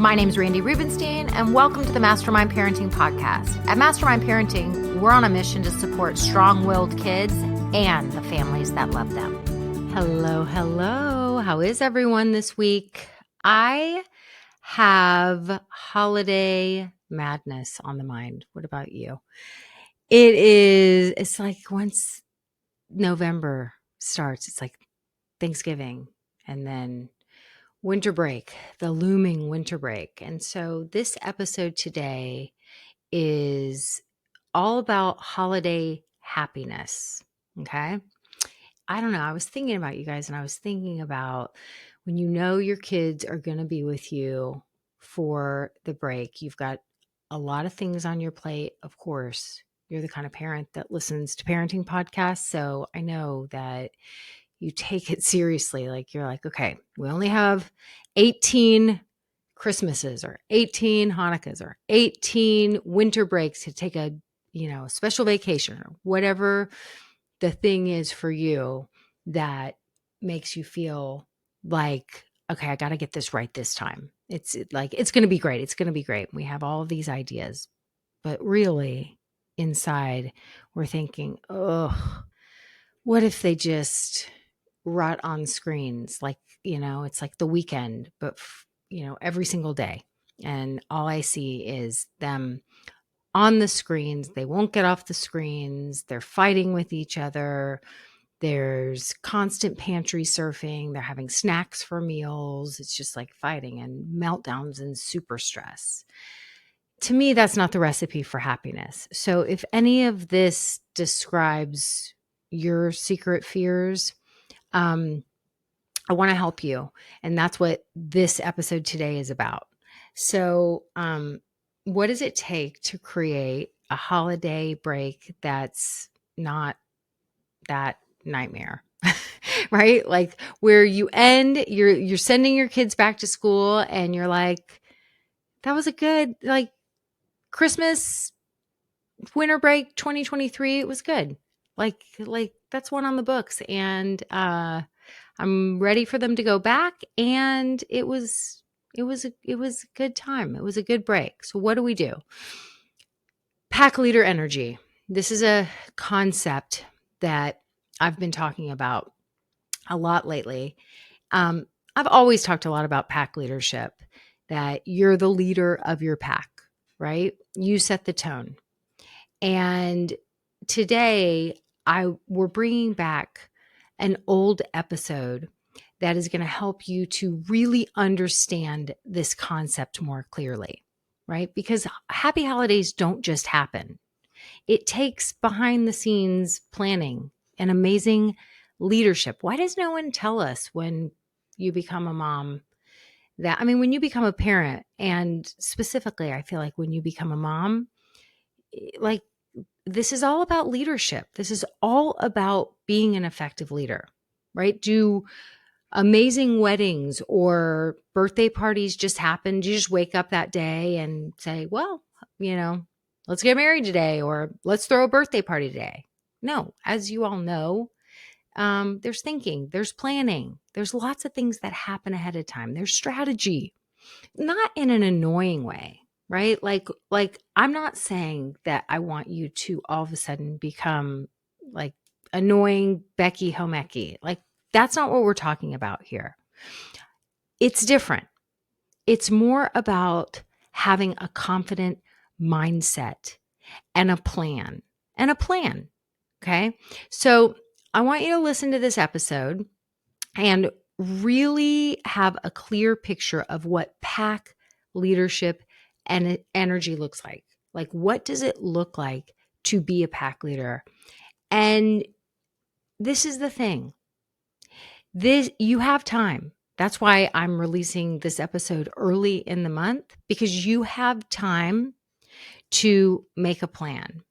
My name is Randy Rubenstein, and welcome to the Mastermind Parenting Podcast. At Mastermind Parenting, we're on a mission to support strong-willed kids and the families that love them. Hello. How is everyone this week? I have holiday madness on the mind. What about you? It's like once November starts, it's like Thanksgiving and then winter break, the looming winter break. And so this episode today is all about holiday happiness. Okay. I don't know. I was thinking about you guys, and I was thinking about when you know your kids are going to be with you for the break. You've got a lot of things on your plate. Of course, you're the kind of parent that listens to parenting podcasts. So I know that you take it seriously. Like you're like, okay, we only have 18 Christmases or 18 Hanukkahs or 18 winter breaks to take a, special vacation or whatever the thing is for you that makes you feel like, okay, I got to get this right this time. It's going to be great. It's going to be great. We have all of these ideas, but really inside we're thinking, oh, what if they just rot on screens? Like, it's like the weekend, but every single day. And all I see is them on the screens. They won't get off the screens. They're fighting with each other. There's constant pantry surfing. They're having snacks for meals. It's just like fighting and meltdowns and super stress. To me, that's not the recipe for happiness. So if any of this describes your secret fears, I want to help you. And that's what this episode today is about. So, what does it take to create a holiday break that's not that nightmare, right? Like where you end, you're sending your kids back to school and you're like, that was a good, like, Christmas winter break 2023. It was good. Like that's one on the books. And, I'm ready for them to go back. And it was a good time. It was a good break. So what do? Pack leader energy. This is a concept that I've been talking about a lot lately. I've always talked a lot about pack leadership, that you're the leader of your pack, right? You set the tone. And today we're bringing back an old episode that is going to help you to really understand this concept more clearly, right? Because happy holidays don't just happen. It takes behind the scenes planning and amazing leadership. Why does no one tell us when you become a mom when you become a parent, and specifically, I feel like when you become a mom, like, this is all about leadership. This is all about being an effective leader, right? Do amazing weddings or birthday parties just happen? Do you just wake up that day and say, well, let's get married today, or let's throw a birthday party today? No, as you all know, there's thinking, there's planning, there's lots of things that happen ahead of time. There's strategy, not in an annoying way, right? Like I'm not saying that I want you to all of a sudden become like annoying Becky Homecki. Like, that's not what we're talking about here. It's different. It's more about having a confident mindset and a plan. Okay. So I want you to listen to this episode and really have a clear picture of what pack leadership and energy looks like. Like, what does it look like to be a pack leader? And this is the thing. You have time. That's why I'm releasing this episode early in the month, because you have time to make a plan.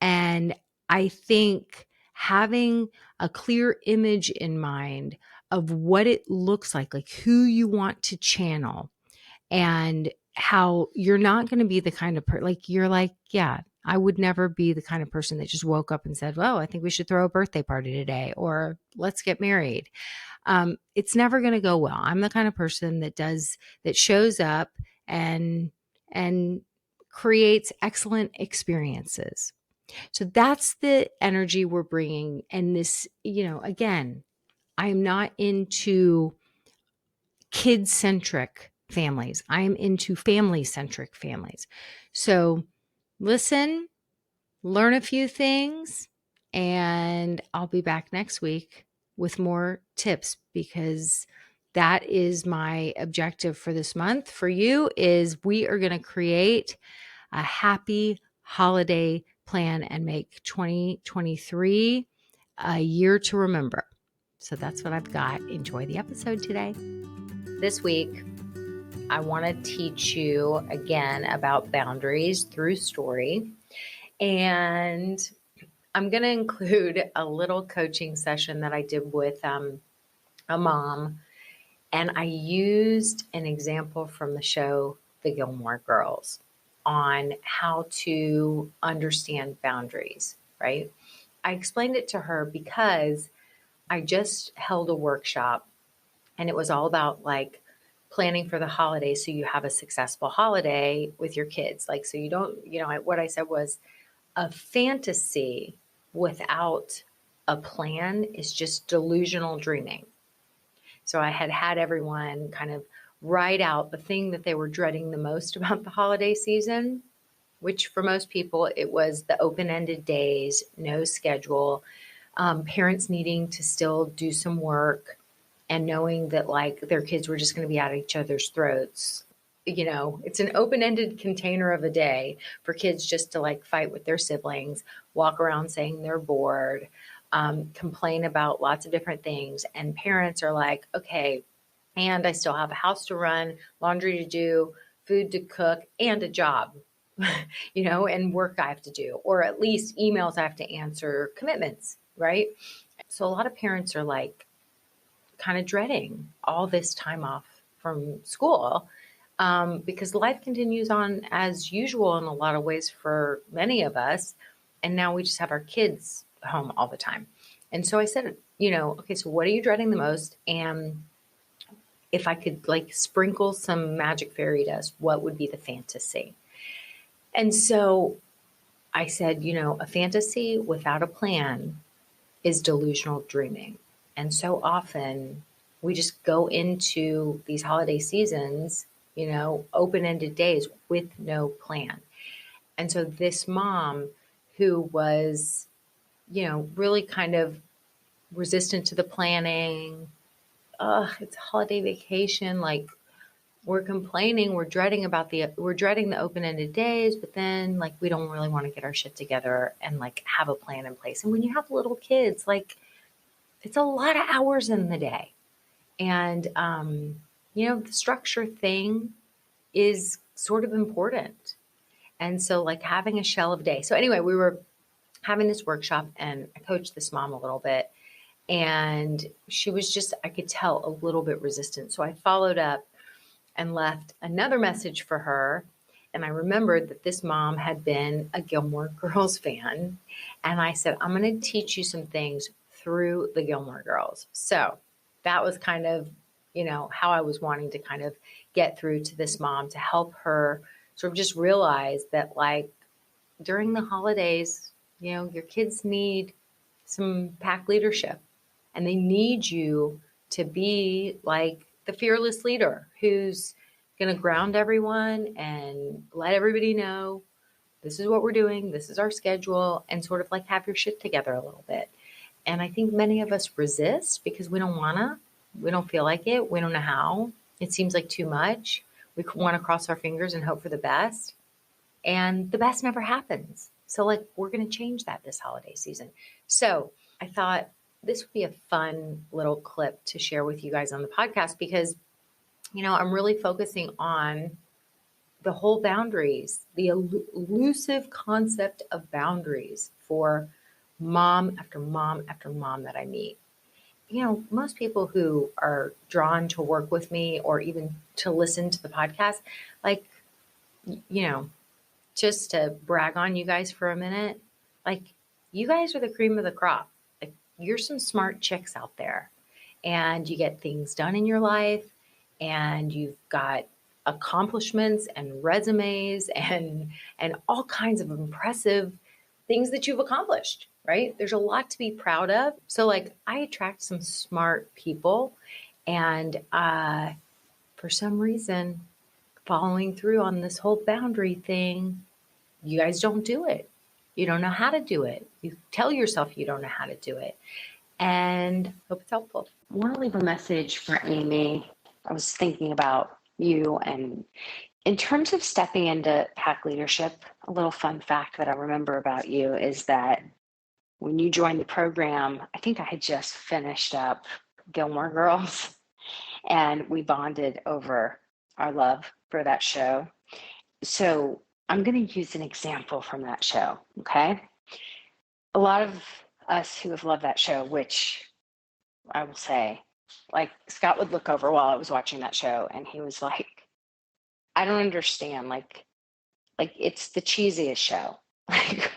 And I think having a clear image in mind of what it looks like who you want to channel, and how you're not going to be the kind of you're like, yeah, I would never be the kind of person that just woke up and said, well, I think we should throw a birthday party today, or let's get married. It's never going to go well. I'm the kind of person that shows up and creates excellent experiences. So that's the energy we're bringing. And this, again, I am not into kid-centric families. I am into family-centric families. So listen, learn a few things, and I'll be back next week with more tips, because that is my objective for this month. For you is we are going to create a happy holiday plan and make 2023 a year to remember. So that's what I've got. Enjoy the episode today. This week, I want to teach you again about boundaries through story. And I'm going to include a little coaching session that I did with a mom. And I used an example from the show, The Gilmore Girls, on how to understand boundaries, right? I explained it to her because I just held a workshop, and it was all about like planning for the holidays so you have a successful holiday with your kids. Like, so you don't, what I said was a fantasy without a plan is just delusional dreaming. So I had everyone kind of write out the thing that they were dreading the most about the holiday season, which for most people, it was the open-ended days, no schedule, parents needing to still do some work and knowing that like their kids were just going to be at each other's throats. It's an open-ended container of a day for kids just to like fight with their siblings, walk around saying they're bored, complain about lots of different things. And parents are like, okay, and I still have a house to run, laundry to do, food to cook, and a job, and work I have to do, or at least emails I have to answer, commitments, right? So a lot of parents are like kind of dreading all this time off from school, because life continues on as usual in a lot of ways for many of us. And now we just have our kids home all the time. And so I said, okay, so what are you dreading the most? And if I could like sprinkle some magic fairy dust, what would be the fantasy? And so I said, a fantasy without a plan is delusional dreaming. And so often we just go into these holiday seasons, open-ended days with no plan. And so this mom who was, really kind of resistant to the planning, it's holiday vacation, like we're complaining, we're dreading the open-ended days, but then like we don't really want to get our shit together and like have a plan in place. And when you have little kids, like it's a lot of hours in the day. And, the structure thing is sort of important. And so like having a shell of day. So anyway, we were having this workshop and I coached this mom a little bit, and she was just, I could tell, a little bit resistant. So I followed up and left another message for her. And I remembered that this mom had been a Gilmore Girls fan. And I said, I'm going to teach you some things through the Gilmore Girls. So that was kind of, how I was wanting to kind of get through to this mom to help her sort of just realize that like during the holidays, your kids need some pack leadership, and they need you to be like the fearless leader who's going to ground everyone and let everybody know this is what we're doing, this is our schedule, and sort of like have your shit together a little bit. And I think many of us resist because we don't want to, we don't feel like it, we don't know how. It seems like too much. We want to cross our fingers and hope for the best. And the best never happens. So like we're going to change that this holiday season. So I thought this would be a fun little clip to share with you guys on the podcast because, I'm really focusing on the whole boundaries, the elusive concept of boundaries for mom after mom after mom that I meet. Most people who are drawn to work with me or even to listen to the podcast, like, just to brag on you guys for a minute, like you guys are the cream of the crop. Like you're some smart chicks out there and you get things done in your life and you've got accomplishments and resumes and all kinds of impressive things that you've accomplished, right? There's a lot to be proud of. So like I attract some smart people, and for some reason, following through on this whole boundary thing, you guys don't do it. You don't know how to do it. You tell yourself you don't know how to do it. And hope it's helpful. I want to leave a message for Amy. I was thinking about you, and in terms of stepping into pack leadership, a little fun fact that I remember about you is that when you joined the program, I think I had just finished up Gilmore Girls, and we bonded over our love for that show. So I'm going to use an example from that show, okay? A lot of us who have loved that show, which I will say, like Scott would look over while I was watching that show and he was like, I don't understand. Like it's the cheesiest show. Like,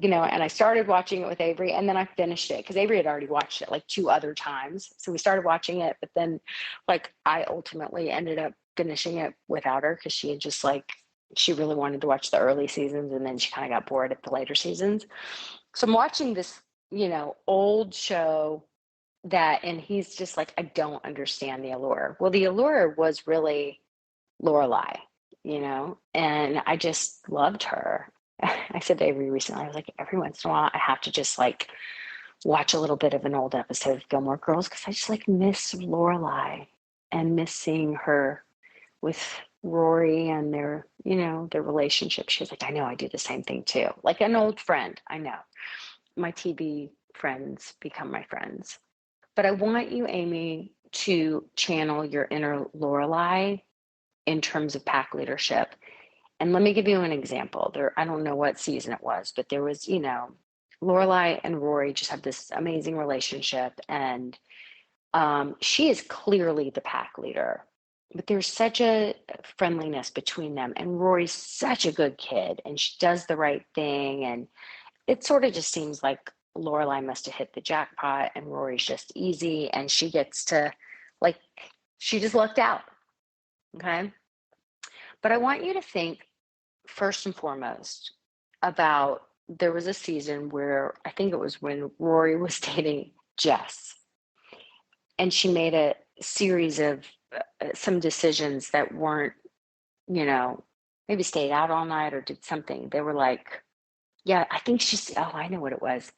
and I started watching it with Avery, and then I finished it because Avery had already watched it like 2 other times. So we started watching it, but then like I ultimately ended up finishing it without her because she had just like, she really wanted to watch the early seasons and then she kind of got bored at the later seasons. So I'm watching this, old show and he's just like, I don't understand the allure. Well, the allure was really Lorelai, and I just loved her. I said to Avery recently, I was like, every once in a while, I have to just like watch a little bit of an old episode of Gilmore Girls because I just like miss Lorelai and miss seeing her with Rory and their relationship. She was like, I know, I do the same thing too. Like an old friend, I know. My TV friends become my friends. But I want you, Amy, to channel your inner Lorelai in terms of pack leadership. And let me give you an example. I don't know what season it was, but there was, Lorelai and Rory just have this amazing relationship, and she is clearly the pack leader. But there's such a friendliness between them, and Rory's such a good kid, and she does the right thing, and it sort of just seems like Lorelai must have hit the jackpot, and Rory's just easy, and she gets to, like, she just lucked out. Okay. But I want you to think first and foremost about, there was a season where I think it was when Rory was dating Jess, and she made a series of some decisions that weren't, maybe stayed out all night or did something. They were like, yeah, I think I know what it was.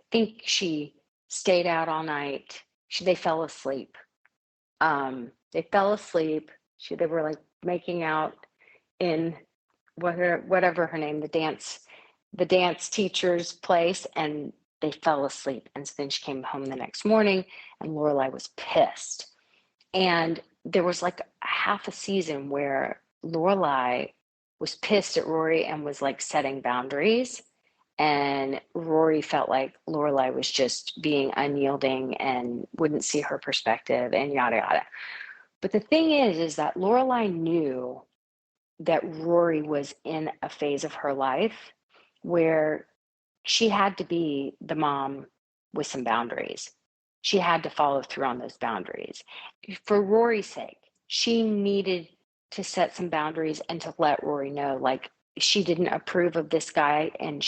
I think she stayed out all night. They fell asleep. They fell asleep. They were like making out in whatever her name, the dance teacher's place, and they fell asleep. And so then she came home the next morning, and Lorelai was pissed. And there was like half a season where Lorelai was pissed at Rory and was like setting boundaries. And Rory felt like Lorelai was just being unyielding and wouldn't see her perspective and yada, yada. But the thing is that Lorelai knew that Rory was in a phase of her life where she had to be the mom with some boundaries. She had to follow through on those boundaries. For Rory's sake, she needed to set some boundaries and to let Rory know, like, she didn't approve of this guy, and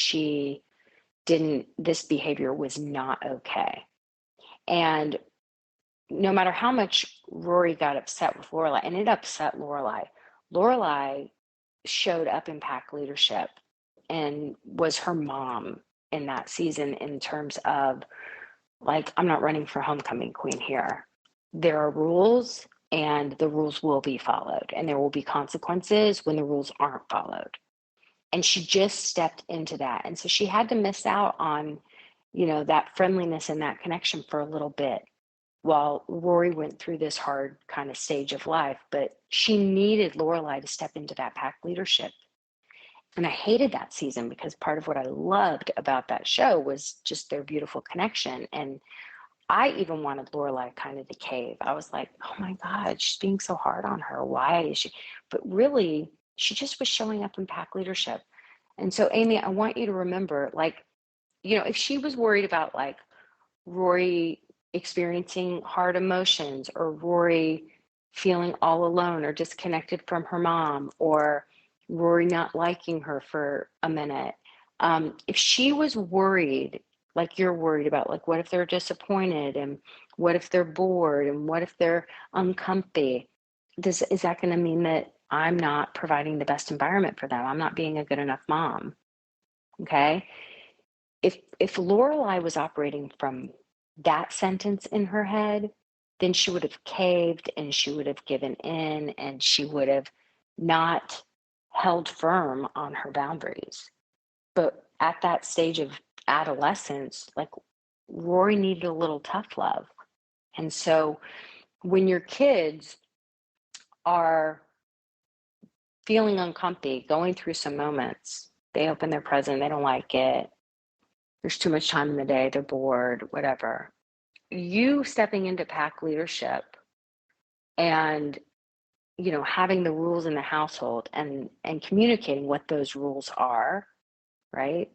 this behavior was not okay. And no matter how much Rory got upset with Lorelai, and it upset Lorelai showed up in pack leadership and was her mom in that season, in terms of, like, I'm not running for homecoming queen here. There are rules, and the rules will be followed, and there will be consequences when the rules aren't followed. And she just stepped into that. And so she had to miss out on, that friendliness and that connection for a little bit while Rory went through this hard kind of stage of life. But she needed Lorelai to step into that pack leadership. And I hated that season because part of what I loved about that show was just their beautiful connection. And I even wanted Lorelai kind of to cave. I was like, oh my God, she's being so hard on her. Why is she? But really, she just was showing up in pack leadership. And so, Amy, I want you to remember, like, if she was worried about like Rory experiencing hard emotions, or Rory feeling all alone or disconnected from her mom, or Rory not liking her for a minute. If she was worried, like you're worried about, like what if they're disappointed, and what if they're bored, and what if they're uncomfy? Is that going to mean that I'm not providing the best environment for them? I'm not being a good enough mom. Okay. If Lorelai was operating from that sentence in her head, then she would have caved and she would have given in and she would have not held firm on her boundaries. But at that stage of adolescence, like Rory needed a little tough love. And so when your kids are feeling uncomfy, going through some moments, they open their present, they don't like it, there's too much time in the day, they're bored, whatever. You stepping into pack leadership and having the rules in the household and communicating what those rules are, right?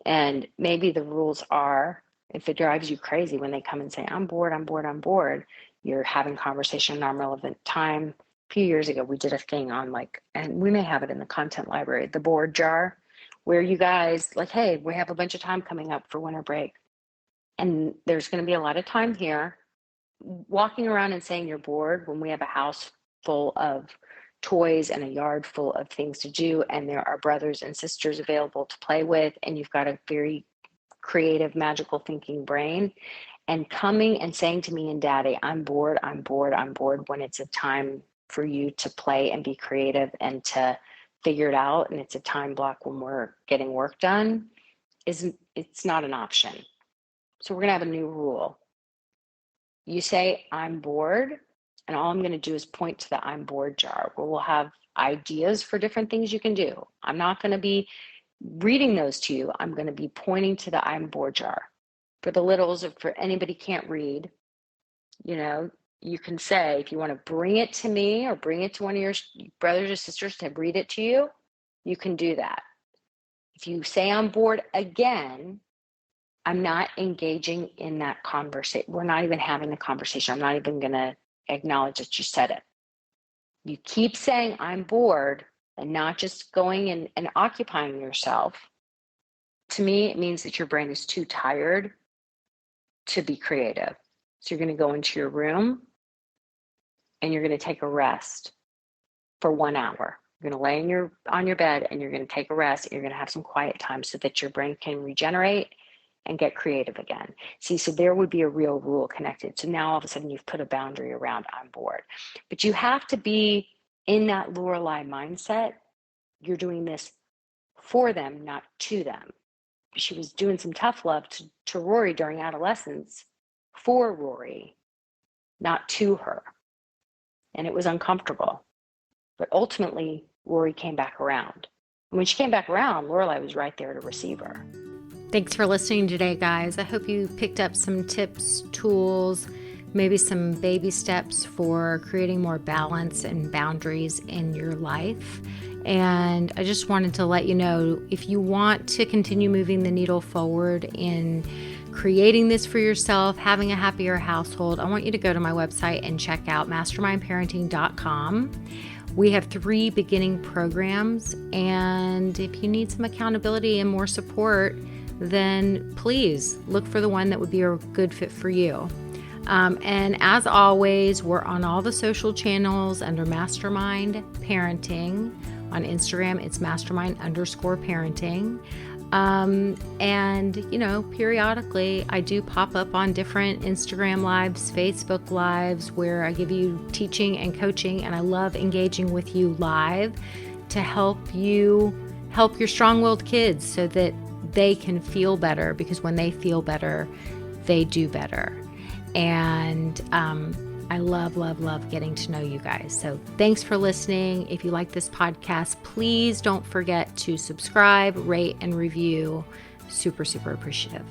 And maybe the rules are, if it drives you crazy when they come and say, I'm bored, I'm bored, I'm bored, you're having conversation in non-relevant time. A few years ago, we did a thing on and we may have it in the content library, the board jar, where you guys hey, we have a bunch of time coming up for winter break. And there's going to be a lot of time here. Walking around and saying you're bored when we have a house full of toys and a yard full of things to do, and there are brothers and sisters available to play with, and you've got a very creative, magical thinking brain, and coming and saying to me and Daddy, I'm bored, I'm bored, I'm bored, when it's a time for you to play and be creative and to figure it out, and it's a time block when we're getting work done, it's not an option. So we're going to have a new rule. You say, I'm bored, and all I'm going to do is point to the I'm bored jar, where we'll have ideas for different things you can do. I'm not going to be reading those to you. I'm going to be pointing to the I'm bored jar. For the littles, or for anybody can't read, you can say, if you want to bring it to me or bring it to one of your brothers or sisters to read it to you, you can do that. If you say I'm bored again, I'm not engaging in that conversation. We're not even having the conversation. I'm not even going to acknowledge that you said it. You keep saying I'm bored and not just going and occupying yourself. To me, it means that your brain is too tired to be creative. So you're going to go into your room and you're going to take a rest for 1 hour. You're going to lay on your bed and you're going to take a rest. And you're going to have some quiet time so that your brain can regenerate and get creative again. See, so there would be a real rule connected. So now all of a sudden you've put a boundary around I'm bored. But you have to be in that Lorelai mindset. You're doing this for them, not to them. She was doing some tough love to Rory during adolescence for Rory, not to her. And it was uncomfortable. But ultimately, Rory came back around. And when she came back around, Lorelai was right there to receive her. Thanks for listening today, guys. I hope you picked up some tips, tools, maybe some baby steps for creating more balance and boundaries in your life. And I just wanted to let you know, if you want to continue moving the needle forward in creating this for yourself, having a happier household, I want you to go to my website and check out mastermindparenting.com. We have 3 beginning programs, and if you need some accountability and more support, then please look for the one that would be a good fit for you. And as always, we're on all the social channels under Mastermind Parenting. On Instagram, it's mastermind_parenting. And periodically I do pop up on different Instagram lives, Facebook lives, where I give you teaching and coaching, and I love engaging with you live to help you help your strong-willed kids so that they can feel better, because when they feel better, they do better. And I love, love, love getting to know you guys. So thanks for listening. If you like this podcast, please don't forget to subscribe, rate, and review. Super, super appreciative.